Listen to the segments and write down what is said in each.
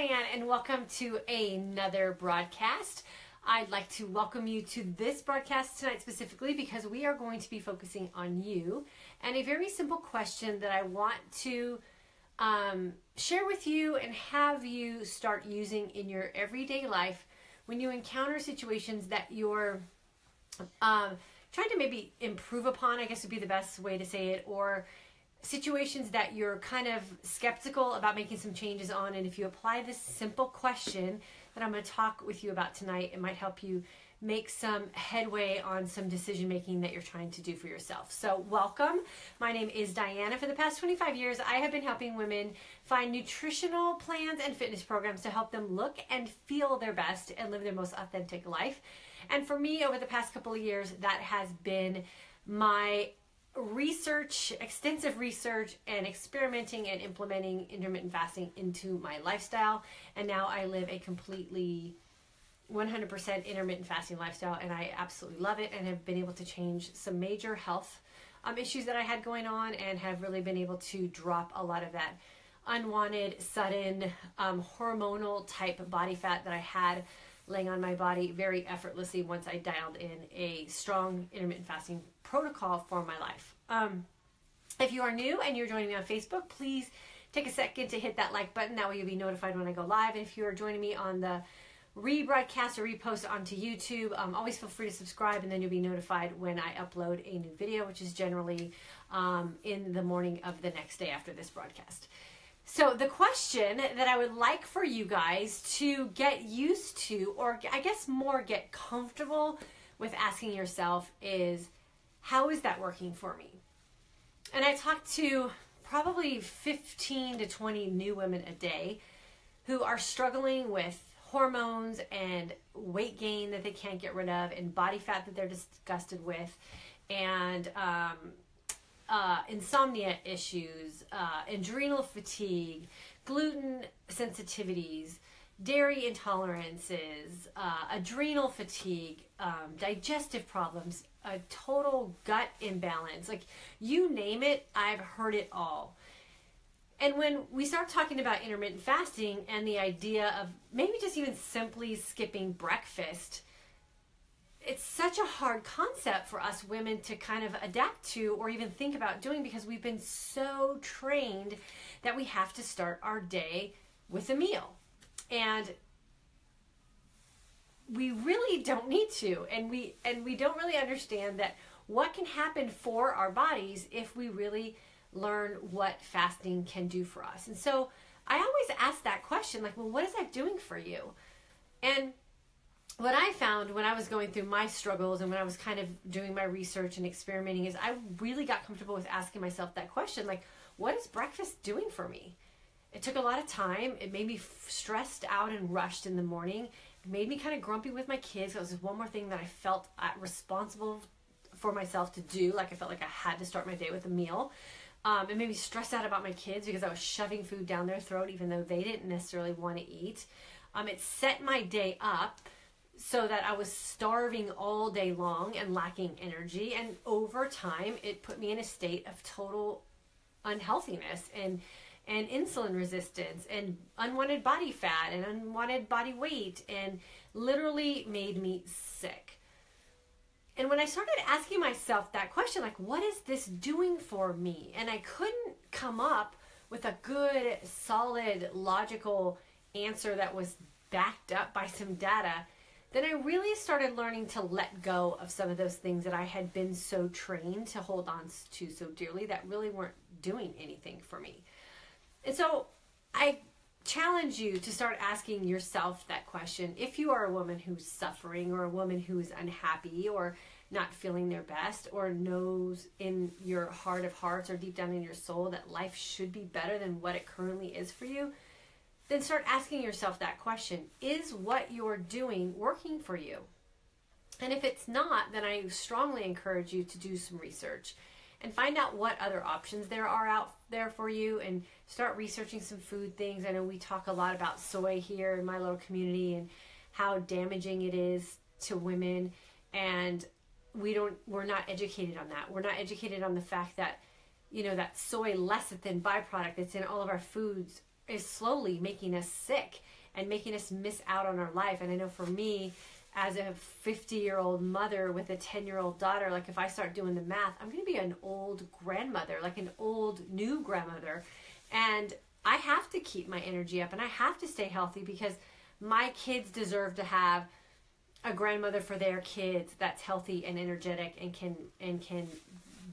Diane, and welcome to another broadcast. I'd like to welcome you to this broadcast tonight specifically because we are going to be focusing on you and a very simple question that I want to share with you and have you start using in your everyday life when you encounter situations that you're trying to maybe improve upon, I guess would be the best way to say it, or situations that you're kind of skeptical about making some changes on. And if you apply this simple question that I'm going to talk with you about tonight, it might help you make some headway on some decision making that you're trying to do for yourself. So welcome. My name is Diana. For the past 25 years, I have been helping women find nutritional plans and fitness programs to help them look and feel their best and live their most authentic life. And for me, over the past couple of years, that has been my research, extensive research, and experimenting and implementing intermittent fasting into my lifestyle. And now I live a completely 100% intermittent fasting lifestyle, and I absolutely love it and have been able to change some major health issues that I had going on, and have really been able to drop a lot of that unwanted, sudden, hormonal type body fat that I had laying on my body very effortlessly once I dialed in a strong intermittent fasting protocol for my life. If you are new and you're joining me on Facebook, please take a second to hit that like button. That way you'll be notified when I go live. And if you are joining me on the rebroadcast or repost onto YouTube, always feel free to subscribe, and then you'll be notified when I upload a new video, which is generally in the morning of the next day after this broadcast. So the question that I would like for you guys to get used to, or I guess more get comfortable with asking yourself, is how is that working for me? And I talk to probably 15 to 20 new women a day who are struggling with hormones and weight gain that they can't get rid of, and body fat that they're disgusted with, and insomnia issues, adrenal fatigue, gluten sensitivities, dairy intolerances, adrenal fatigue, digestive problems, a total gut imbalance. Like, you name it, I've heard it all. And when we start talking about intermittent fasting and the idea of maybe just even simply skipping breakfast, it's such a hard concept for us women to kind of adapt to or even think about doing, because we've been so trained that we have to start our day with a meal. And we really don't need to. And we don't really understand that what can happen for our bodies if we really learn what fasting can do for us. And so I always ask that question, like, well, what is that doing for you? And what I found when I was going through my struggles and when I was kind of doing my research and experimenting is I really got comfortable with asking myself that question, like, what is breakfast doing for me? It took a lot of time. It made me stressed out and rushed in the morning. It made me kind of grumpy with my kids. It was just one more thing that I felt responsible for myself to do. Like, I felt like I had to start my day with a meal. It made me stressed out about my kids because I was shoving food down their throat even though they didn't necessarily want to eat. It set my day up so that I was starving all day long and lacking energy. And over time, it put me in a state of total unhealthiness and insulin resistance and unwanted body fat and unwanted body weight, and literally made me sick. And when I started asking myself that question, like, what is this doing for me? And I couldn't come up with a good, solid, logical answer that was backed up by some data, then I really started learning to let go of some of those things that I had been so trained to hold on to so dearly that really weren't doing anything for me. And so I challenge you to start asking yourself that question. If you are a woman who's suffering, or a woman who is unhappy or not feeling their best, or knows in your heart of hearts or deep down in your soul that life should be better than what it currently is for you, then start asking yourself that question. Is what you're doing working for you? And if it's not, then I strongly encourage you to do some research and find out what other options there are out there for you, and start researching some food things. I know we talk a lot about soy here in my little community and how damaging it is to women, and we're not educated on that. We're not educated on the fact that, you know, that soy lecithin byproduct that's in all of our foods is slowly making us sick and making us miss out on our life. And I know for me, as a 50-year-old mother with a 10-year-old daughter, like if I start doing the math, I'm going to be an old grandmother, like an old new grandmother. And I have to keep my energy up and I have to stay healthy because my kids deserve to have a grandmother for their kids that's healthy and energetic and can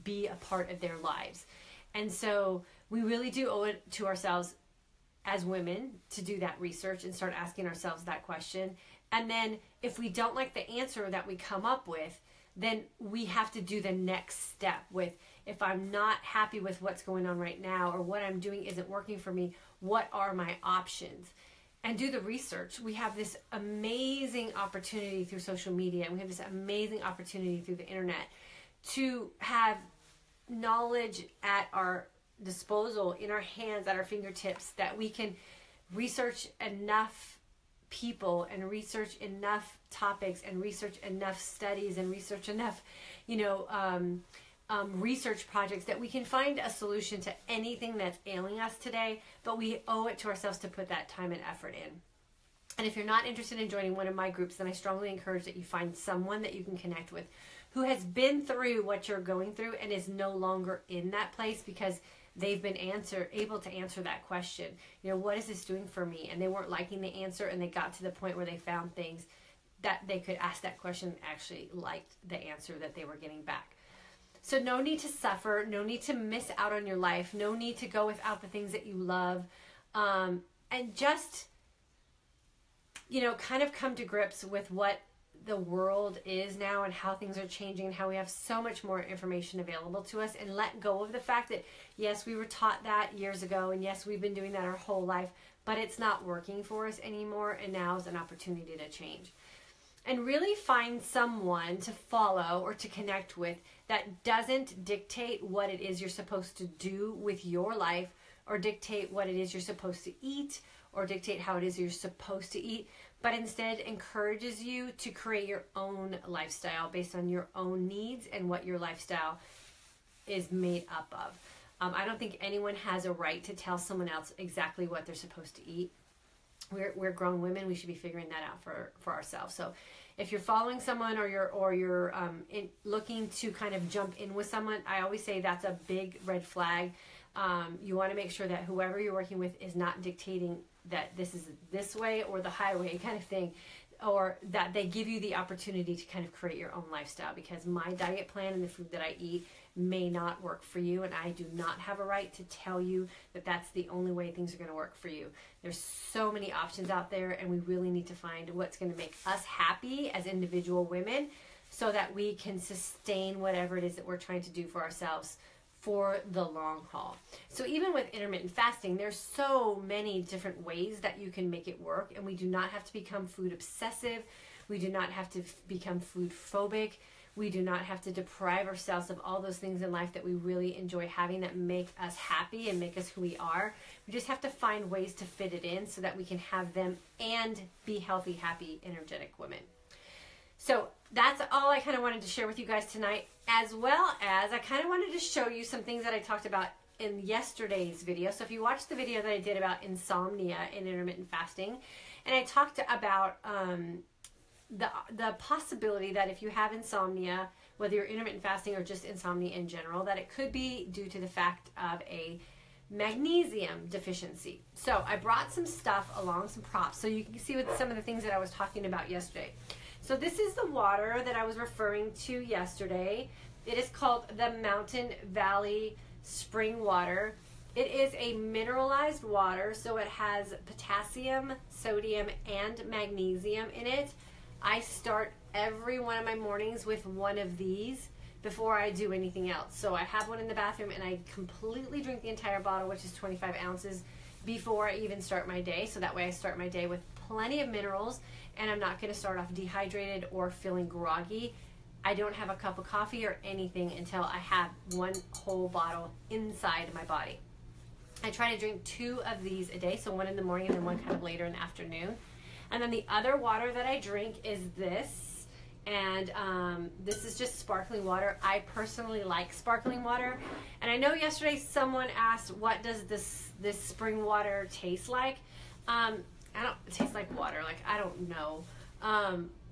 be a part of their lives. And so we really do owe it to ourselves as women to do that research and start asking ourselves that question. And then if we don't like the answer that we come up with, then we have to do the next step with, if I'm not happy with what's going on right now or what I'm doing isn't working for me, what are my options? And do the research. We have this amazing opportunity through social media, and we have this amazing opportunity through the internet to have knowledge at our disposal, in our hands, at our fingertips, that we can research enough people and research enough topics and research enough studies and research enough, research projects that we can find a solution to anything that's ailing us today. But we owe it to ourselves to put that time and effort in. And if you're not interested in joining one of my groups, then I strongly encourage that you find someone that you can connect with who has been through what you're going through and is no longer in that place because they've been able to answer that question. What is this doing for me? And they weren't liking the answer, and they got to the point where they found things that they could ask that question and actually liked the answer that they were getting back. So no need to suffer, no need to miss out on your life, no need to go without the things that you love, and just, kind of come to grips with what the world is now and how things are changing and how we have so much more information available to us, and let go of the fact that, yes, we were taught that years ago, and yes, we've been doing that our whole life, but it's not working for us anymore, and now is an opportunity to change. And really find someone to follow or to connect with that doesn't dictate what it is you're supposed to do with your life, or dictate what it is you're supposed to eat, or dictate how it is you're supposed to eat, but instead encourages you to create your own lifestyle based on your own needs and what your lifestyle is made up of. I don't think anyone has a right to tell someone else exactly what they're supposed to eat. We're grown women. We should be figuring that out for ourselves. So if you're following someone or you're looking to kind of jump in with someone, I always say that's a big red flag. You want to make sure that whoever you're working with is not dictating that this is this way or the highway kind of thing, or that they give you the opportunity to kind of create your own lifestyle, because my diet plan and the food that I eat may not work for you, and I do not have a right to tell you that that's the only way things are going to work for you. There's so many options out there, and we really need to find what's going to make us happy as individual women so that we can sustain whatever it is that we're trying to do for ourselves for the long haul. So even with intermittent fasting, there's so many different ways that you can make it work, and we do not have to become food obsessive. We do not have to become food phobic. We do not have to deprive ourselves of all those things in life that we really enjoy having that make us happy and make us who we are. We just have to find ways to fit it in so that we can have them and be healthy, happy, energetic women. So that's all I kind of wanted to share with you guys tonight, as well as I kind of wanted to show you some things that I talked about in yesterday's video. So if you watched the video that I did about insomnia and intermittent fasting, and I talked about the possibility that if you have insomnia, whether you're intermittent fasting or just insomnia in general, that it could be due to the fact of a magnesium deficiency. So I brought some stuff along, some props, so you can see with some of the things that I was talking about yesterday. So this is the water that I was referring to yesterday. It is called the Mountain Valley Spring Water. It is a mineralized water, so it has potassium, sodium, and magnesium in it. I start every one of my mornings with one of these before I do anything else. So I have one in the bathroom, and I completely drink the entire bottle, which is 25 ounces, before I even start my day. So that way I start my day with plenty of minerals, and I'm not going to start off dehydrated or feeling groggy. I don't have a cup of coffee or anything until I have one whole bottle inside my body. I try to drink 2 of these a day, so one in the morning and then one kind of later in the afternoon. And then the other water that I drink is this, And this is just sparkling water. I personally like sparkling water. And I know yesterday someone asked, what does this spring water taste like? It tastes like water. Like, I don't know.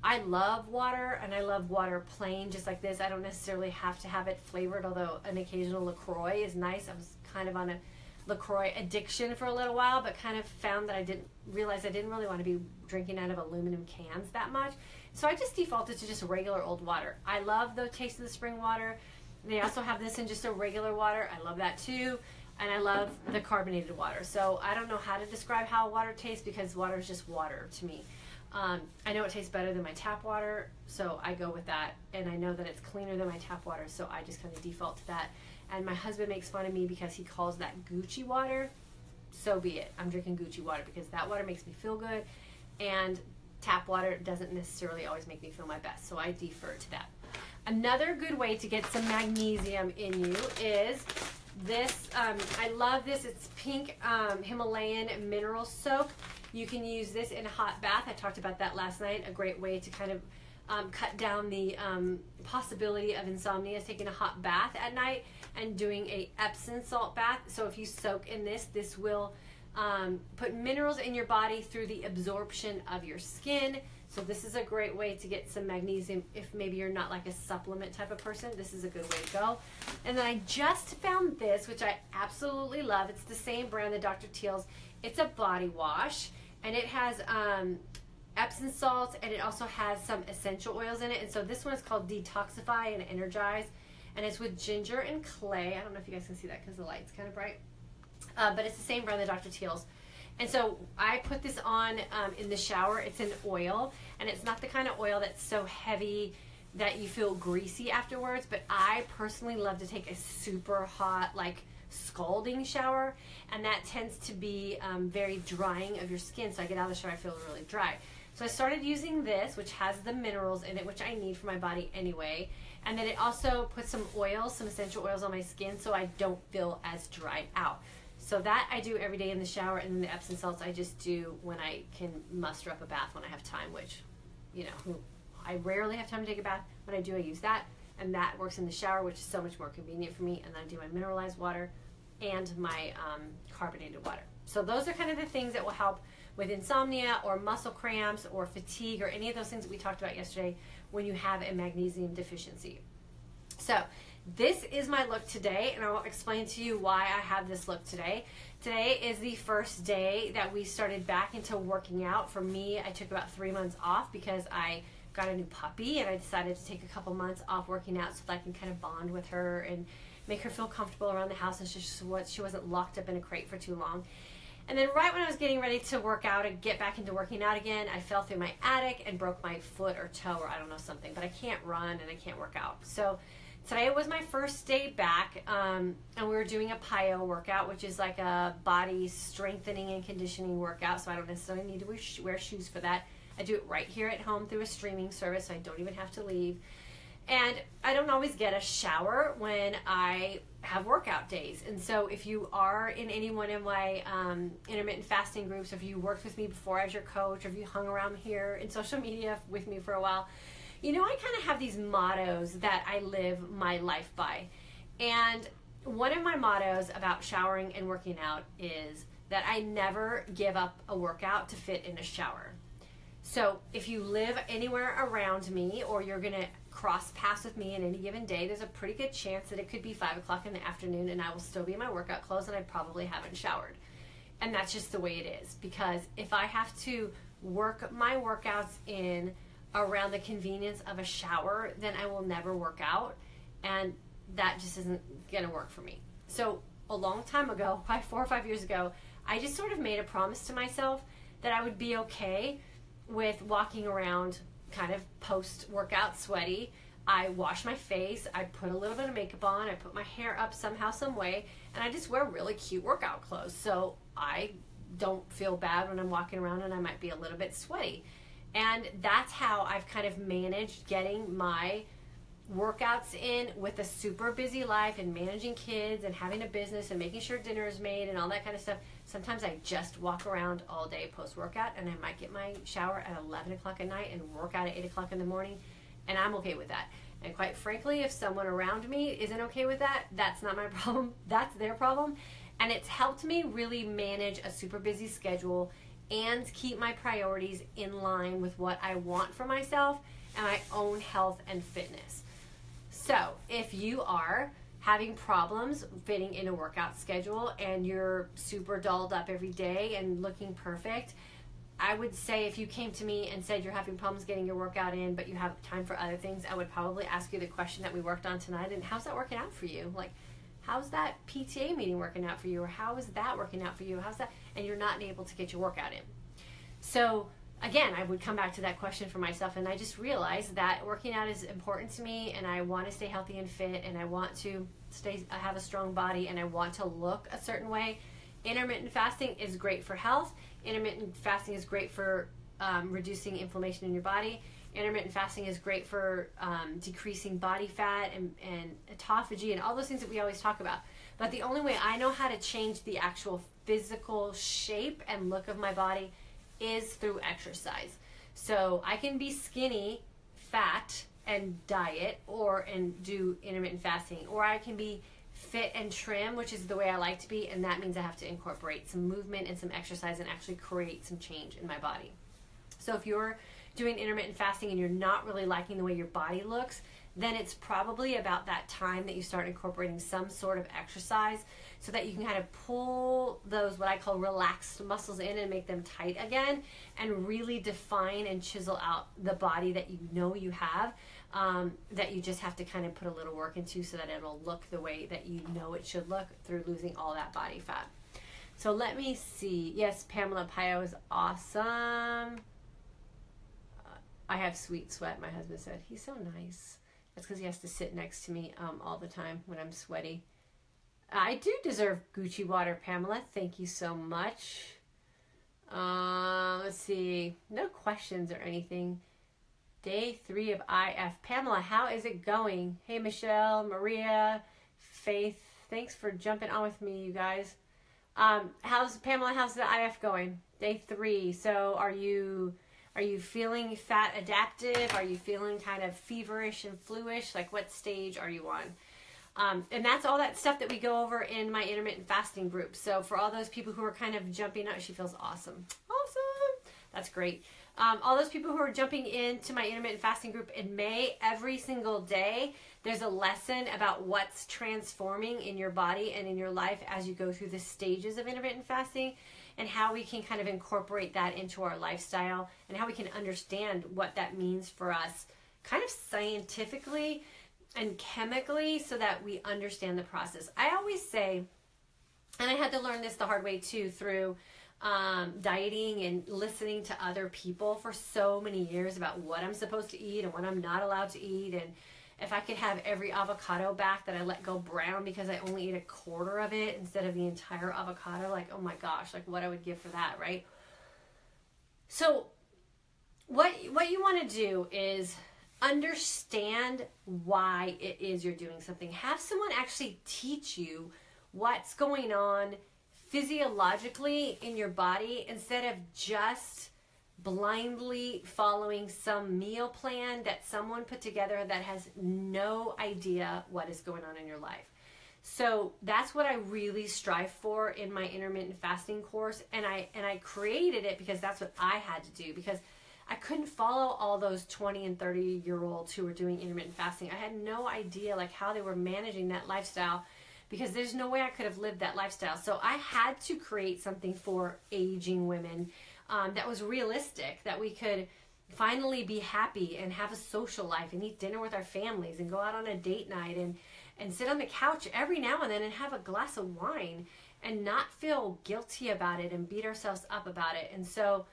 I love water, and I love water plain just like this. I don't necessarily have to have it flavored, although an occasional LaCroix is nice. I was kind of on a LaCroix addiction for a little while, but kind of found that I didn't really want to be drinking out of aluminum cans that much. So I just defaulted to just regular old water. I love the taste of the spring water. They also have this in just a regular water. I love that too. And I love the carbonated water. So I don't know how to describe how water tastes, because water is just water to me. I know it tastes better than my tap water, so I go with that. And I know that it's cleaner than my tap water, so I just kind of default to that. And my husband makes fun of me because he calls that Gucci water. So be it. I'm drinking Gucci water because that water makes me feel good, and tap water doesn't necessarily always make me feel my best, so I defer to that. Another good way to get some magnesium in you is this. I love this. It's pink Himalayan mineral soap. You can use this in a hot bath. I talked about that last night. A great way to kind of cut down the possibility of insomnia is taking a hot bath at night and doing a Epsom salt bath. So if you soak in this, this will put minerals in your body through the absorption of your skin. So this is a great way to get some magnesium if maybe you're not like a supplement type of person. This is a good way to go. And then I just found this, which I absolutely love. It's the same brand, the Dr. Teal's. It's a body wash, and it has Epsom salts, and it also has some essential oils in it. And so this one is called Detoxify and Energize, and it's with ginger and clay. I don't know if you guys can see that because the light's kind of bright. But it's the same brand, the Dr. Teal's. And so I put this on in the shower. It's an oil, and it's not the kind of oil that's so heavy that you feel greasy afterwards, but I personally love to take a super hot, like scalding shower, and that tends to be very drying of your skin. So I get out of the shower, I feel really dry. So I started using this, which has the minerals in it, which I need for my body anyway. And then it also puts some oils, some essential oils on my skin, so I don't feel as dried out. So that I do every day in the shower, and then the Epsom salts I just do when I can muster up a bath when I have time, which, you know, I rarely have time to take a bath. When I do, I use that, and that works in the shower, which is so much more convenient for me. And then I do my mineralized water and my carbonated water. So those are kind of the things that will help with insomnia or muscle cramps or fatigue or any of those things that we talked about yesterday when you have a magnesium deficiency. So this is my look today, and I'll explain to you why I have this look today. Today is the first day that we started back into working out. For me, I took about 3 months off because I got a new puppy, and I decided to take a couple months off working out so that I can kind of bond with her and make her feel comfortable around the house, and she wasn't locked up in a crate for too long. And then right when I was getting ready to work out and get back into working out again, I fell through my attic and broke my foot or toe or I don't know something, but I can't run and I can't work out. So today was my first day back, and we were doing a PIO workout, which is like a body strengthening and conditioning workout, so I don't necessarily need to wear shoes for that. I do it right here at home through a streaming service, so I don't even have to leave. And I don't always get a shower when I have workout days. And so if you are in any one of my intermittent fasting groups, or if you worked with me before as your coach, or if you hung around here in social media with me for a while, you know I kind of have these mottos that I live my life by. And one of my mottos about showering and working out is that I never give up a workout to fit in a shower. So if you live anywhere around me, or you're going to cross paths with me in any given day, there's a pretty good chance that it could be 5 o'clock in the afternoon and I will still be in my workout clothes and I probably haven't showered. And that's just the way it is, because if I have to work my workouts in around the convenience of a shower, then I will never work out, and that just isn't going to work for me. So a long time ago, probably 4 or 5 years ago, I just sort of made a promise to myself that I would be okay with walking around kind of post-workout sweaty. I wash my face, I put a little bit of makeup on, I put my hair up somehow, some way, and I just wear really cute workout clothes. So I don't feel bad when I'm walking around and I might be a little bit sweaty. And that's how I've kind of managed getting my workouts in with a super busy life and managing kids and having a business and making sure dinner is made and all that kind of stuff. Sometimes I just walk around all day post-workout, and I might get my shower at 11 o'clock at night and work out at 8 o'clock in the morning, And I'm okay with that. And quite frankly, if someone around me isn't okay with that, that's not my problem. That's their problem. And it's helped me really manage a super busy schedule and keep my priorities in line with what I want for myself and my own health and fitness. So if you are having problems fitting in a workout schedule and you're super dolled up every day and looking perfect, I would say if you came to me and said you're having problems getting your workout in, but you have time for other things, I would probably ask you the question that we worked on tonight. And how's that working out for you? Like, how's that PTA meeting working out for you? Or how is that working out for you? How's that? And you're not able to get your workout in. So again, I would come back to that question for myself, and I just realized that working out is important to me, and I want to stay healthy and fit, and I want to have a strong body, and I want to look a certain way. Intermittent fasting is great for health. Intermittent fasting is great for reducing inflammation in your body. Intermittent fasting is great for decreasing body fat and autophagy and all those things that we always talk about. But the only way I know how to change the actual physical shape and look of my body is through exercise. So I can be skinny, fat, and diet and do intermittent fasting, or I can be fit and trim, which is the way I like to be, and that means I have to incorporate some movement and some exercise and actually create some change in my body. So if you're doing intermittent fasting and you're not really liking the way your body looks, then it's probably about that time that you start incorporating some sort of exercise so that you can kind of pull those what I call relaxed muscles in and make them tight again and really define and chisel out the body that you know you have, that you just have to kind of put a little work into so that it'll look the way that you know it should look through losing all that body fat. So let me see. Yes, Pamela Pio is awesome. I have sweet sweat, my husband said. He's so nice. That's because he has to sit next to me all the time when I'm sweaty. I do deserve Gucci water, Pamela. Thank you so much. Let's see. No questions or anything. Day 3 of IF. Pamela, how is it going? Hey, Michelle, Maria, Faith. Thanks for jumping on with me, you guys. How's the IF going? Day 3. So are you feeling fat adaptive? Are you feeling kind of feverish and fluish? Like, what stage are you on? And that's all that stuff that we go over in my intermittent fasting group. So for all those people who are kind of jumping out, she feels awesome. Awesome. That's great. All those people who are jumping into my intermittent fasting group in May, every single day, there's a lesson about what's transforming in your body and in your life as you go through the stages of intermittent fasting, and how we can kind of incorporate that into our lifestyle and how we can understand what that means for us kind of scientifically and chemically so that we understand the process. I always say, and I had to learn this the hard way too through dieting and listening to other people for so many years about what I'm supposed to eat and what I'm not allowed to eat, and if I could have every avocado back that I let go brown because I only eat a quarter of it instead of the entire avocado, like, oh my gosh, like what I would give for that, right? So what you want to do is understand why it is you're doing something. Have someone actually teach you what's going on physiologically in your body instead of just blindly following some meal plan that someone put together that has no idea what is going on in your life. So that's what I really strive for in my intermittent fasting course, and I created it because that's what I had to do, because I couldn't follow all those 20 and 30-year-olds who were doing intermittent fasting. I had no idea like how they were managing that lifestyle, because there's no way I could have lived that lifestyle. So I had to create something for aging women that was realistic, that we could finally be happy and have a social life and eat dinner with our families and go out on a date night and sit on the couch every now and then and have a glass of wine and not feel guilty about it and beat ourselves up about it. And so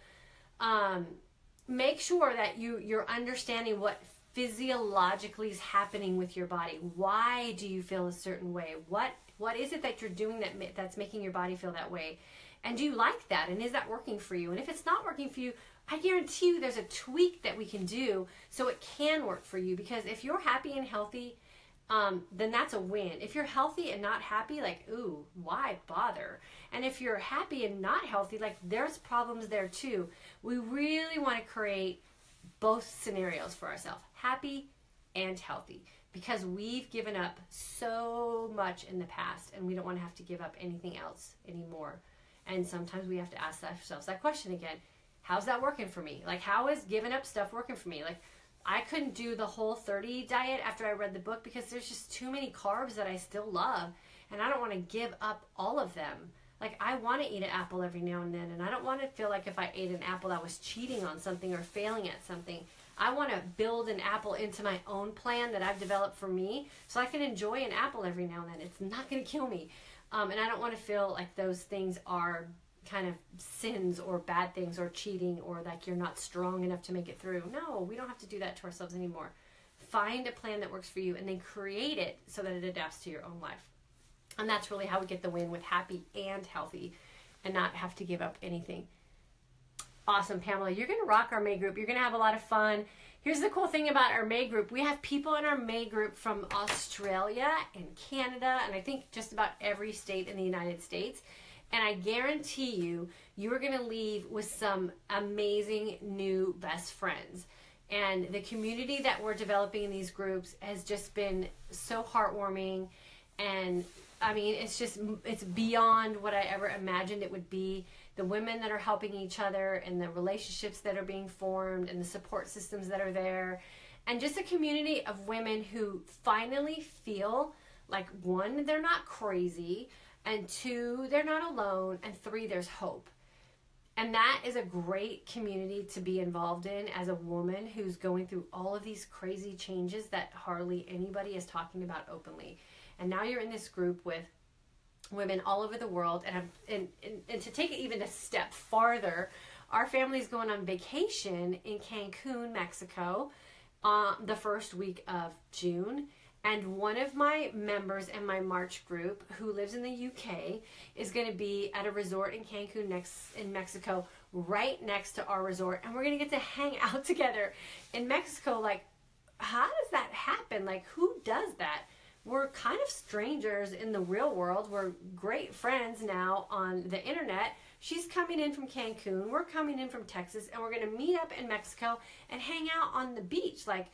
make sure that you're understanding what physiologically is happening with your body. Why do you feel a certain way? What is it that you're doing that's making your body feel that way? And do you like that? And is that working for you? And if it's not working for you, I guarantee you there's a tweak that we can do so it can work for you. Because if you're happy and healthy, then that's a win. If you're healthy and not happy, like, ooh, why bother? And if you're happy and not healthy, like, there's problems there too. We really want to create both scenarios for ourselves, happy and healthy, because we've given up so much in the past and we don't want to have to give up anything else anymore. And sometimes we have to ask ourselves that question again. How's that working for me? Like, how is giving up stuff working for me? Like, I couldn't do the Whole30 diet after I read the book because there's just too many carbs that I still love, and I don't want to give up all of them. Like, I want to eat an apple every now and then, and I don't want to feel like if I ate an apple I was cheating on something or failing at something. I want to build an apple into my own plan that I've developed for me so I can enjoy an apple every now and then. It's not going to kill me. And I don't want to feel like those things are kind of sins or bad things or cheating or like you're not strong enough to make it through. No, we don't have to do that to ourselves anymore. Find a plan that works for you and then create it so that it adapts to your own life. And that's really how we get the win with happy and healthy and not have to give up anything. Awesome, Pamela. You're going to rock our May group. You're going to have a lot of fun. Here's the cool thing about our May group. We have people in our May group from Australia and Canada, and I think just about every state in the United States. And I guarantee you, you are going to leave with some amazing new best friends. And the community that we're developing in these groups has just been so heartwarming. And I mean, it's beyond what I ever imagined it would be. The women that are helping each other and the relationships that are being formed and the support systems that are there. And just a community of women who finally feel like, one, they're not crazy, and two, they're not alone, and three, there's hope. And that is a great community to be involved in as a woman who's going through all of these crazy changes that hardly anybody is talking about openly. And now you're in this group with women all over the world, and to take it even a step farther, our family's going on vacation in Cancun, Mexico, the first week of June. And one of my members in my March group who lives in the UK is going to be at a resort in Cancun in Mexico, right next to our resort. And we're going to get to hang out together in Mexico. Like, how does that happen? Like, who does that? We're kind of strangers in the real world. We're great friends now on the internet. She's coming in from Cancun. We're coming in from Texas. And we're going to meet up in Mexico and hang out on the beach. Like,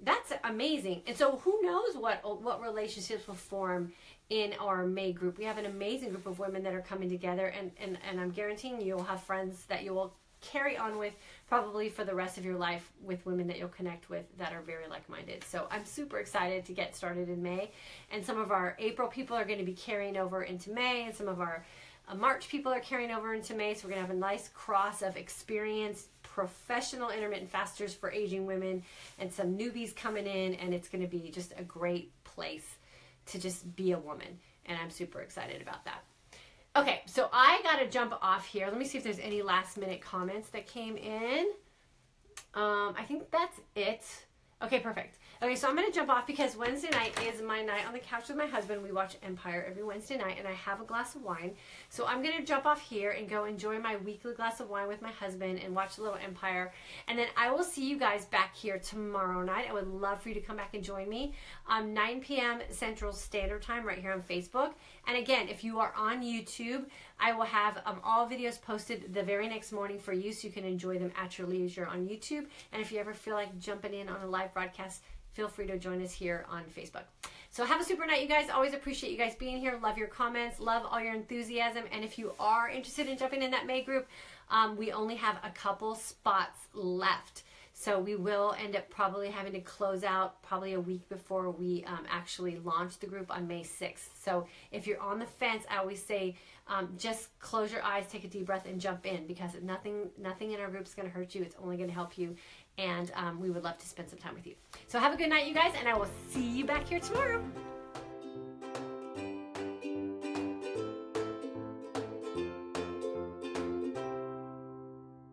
that's amazing. And so who knows what relationships will form in our May group. We have an amazing group of women that are coming together. And I'm guaranteeing you'll have friends that you will carry on with probably for the rest of your life, with women that you'll connect with that are very like-minded. So I'm super excited to get started in May. And some of our April people are going to be carrying over into May, and some of our March people are carrying over into May. So we're going to have a nice cross of experienced professional intermittent fasters for aging women and some newbies coming in, and it's going to be just a great place to just be a woman. And I'm super excited about that. Okay, so I got to jump off here. Let me see if there's any last minute comments that came in. I think that's it. Okay, perfect. Okay, so I'm going to jump off because Wednesday night is my night on the couch with my husband. We watch Empire every Wednesday night, and I have a glass of wine. So I'm going to jump off here and go enjoy my weekly glass of wine with my husband and watch a little Empire. And then I will see you guys back here tomorrow night. I would love for you to come back and join me. 9 p.m. Central Standard Time right here on Facebook. And again, if you are on YouTube, I will have all videos posted the very next morning for you so you can enjoy them at your leisure on YouTube. And if you ever feel like jumping in on a live broadcast, feel free to join us here on Facebook. So have a super night, you guys. Always appreciate you guys being here. Love your comments. Love all your enthusiasm. And if you are interested in jumping in that May group, we only have a couple spots left. So we will end up probably having to close out probably a week before we actually launch the group on May 6th. So if you're on the fence, I always say just close your eyes, take a deep breath, and jump in, because nothing in our group is going to hurt you. It's only going to help you. And we would love to spend some time with you. So have a good night, you guys, and I will see you back here tomorrow.